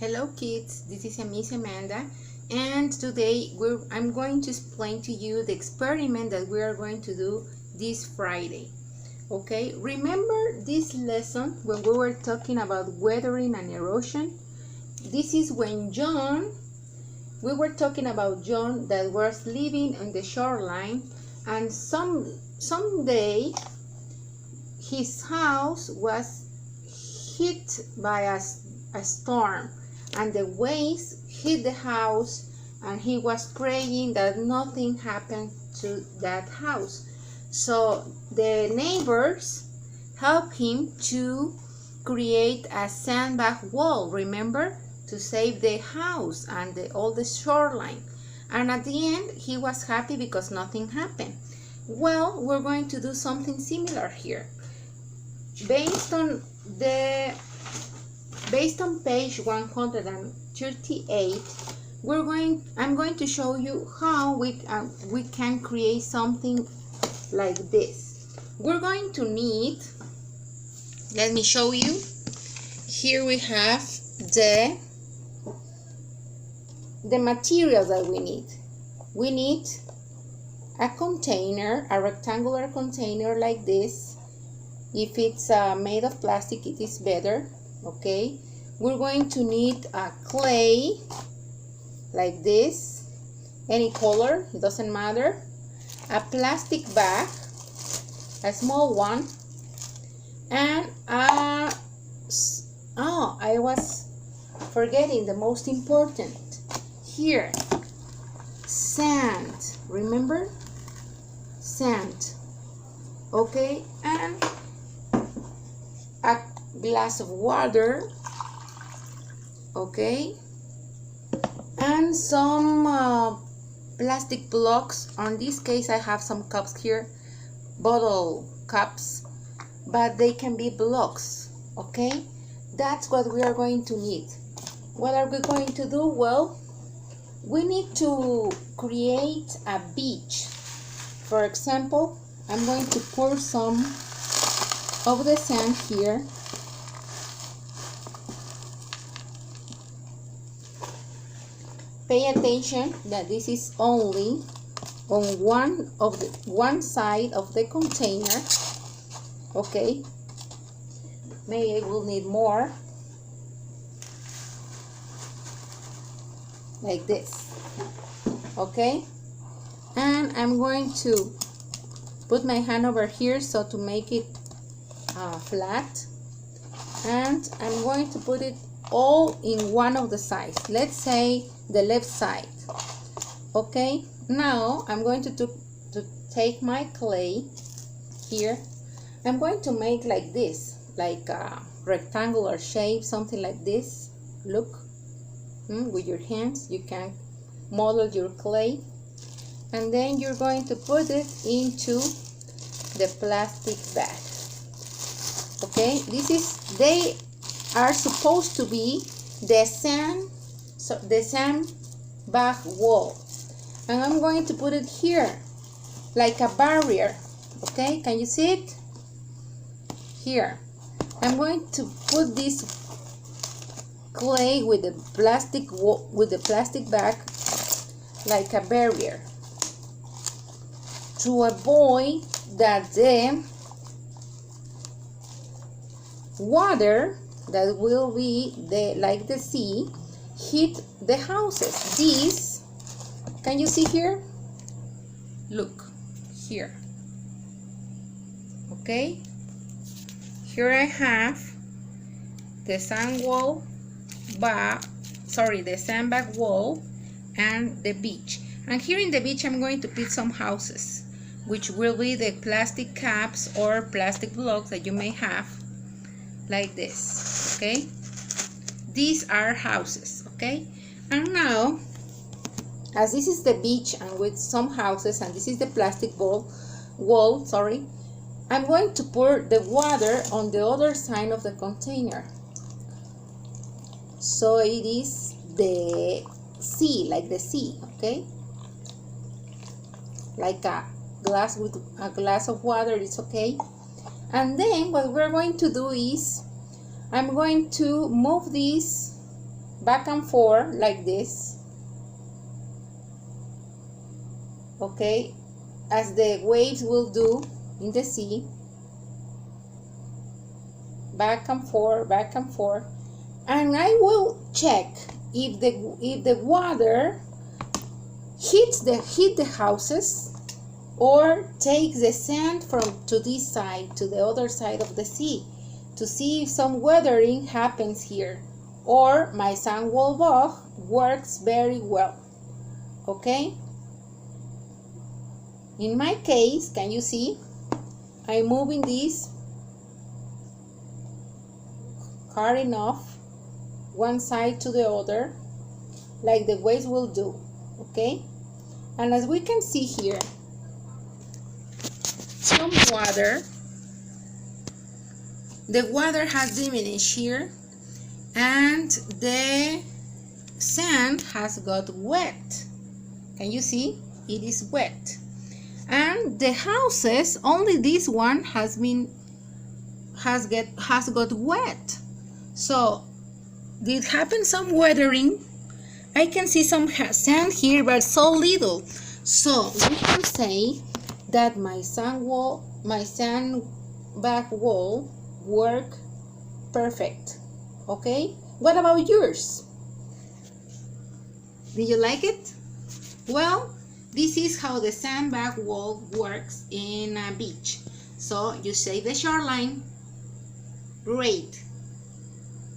Hello kids, this is Miss Amanda, and today I'm going to explain to you the experiment that we are going to do this Friday. Okay, remember this lesson when we were talking about weathering and erosion? This is when we were talking about John that was living in the shoreline, and someday his house was hit by a storm, and the waves hit the house, and he was praying that nothing happened to that house. So the neighbors helped him to create a sandbag wall, remember, to save the house and all the shoreline. And at the end he was happy because nothing happened. Well, we're going to do something similar here. Based on page 138, I'm going to show you how we can create something like this. We're going to need, let me show you. Here we have the material that we need. We need a container, a rectangular container like this. If it's made of plastic, it is better. Okay, we're going to need a clay like this, any color, it doesn't matter, a plastic bag, a small one, and I was forgetting the most important here, sand. Remember, sand. Okay, and a glass of water, okay, and some plastic blocks. On this case I have some cups here, bottle cups, but they can be blocks. Okay, that's what we are going to need. What are we going to do? Well, we need to create a beach. For example, I'm going to pour some of the sand here. Pay attention that this is only on one side of the container. Okay, maybe I will need more, like this. Okay, and I'm going to put my hand over here so to make it flat, and I'm going to put it all in one of the sides, let's say the left side. Okay, now I'm going to take my clay here. I'm going to make like this, like a rectangular shape, something like this. Look, with your hands you can model your clay, and then you're going to put it into the plastic bag. Okay, they are supposed to be the sandbag wall, and I'm going to put it here like a barrier. Okay, can you see it? Here I'm going to put this clay with the plastic bag like a barrier to avoid that the water that will be like the sea hit the houses. These, can you see here? Look here. Okay, here I have the the sandbag wall and the beach. And here in the beach I'm going to put some houses, which will be the plastic caps or plastic blocks that you may have, like this. Okay, these are houses. Okay, and now, as this is the beach and with some houses, and this is the plastic wall, I'm going to pour the water on the other side of the container, so it is the sea, like the sea. Okay, like a glass with a glass of water is okay. And then what we're going to do is I'm going to move this back and forth like this, okay, as the waves will do in the sea, back and forth, and I will check if the water hit the houses or takes the sand to this side, to the other side of the sea, to see if some weathering happens here, or my sand wall bug works very well. Okay, in my case, can you see, I'm moving this hard enough one side to the other like the waves will do. Okay, and as we can see here, some water, the water has diminished here and the sand has got wet. Can you see? It is wet. And the houses, only this one has got wet. So did happen some weathering. I can see some sand here, but so little. So we can say that my sandbag wall work perfect. Okay, what about yours? Did you like it? Well, this is how the sandbag wall works in a beach. So you say the shoreline. Great.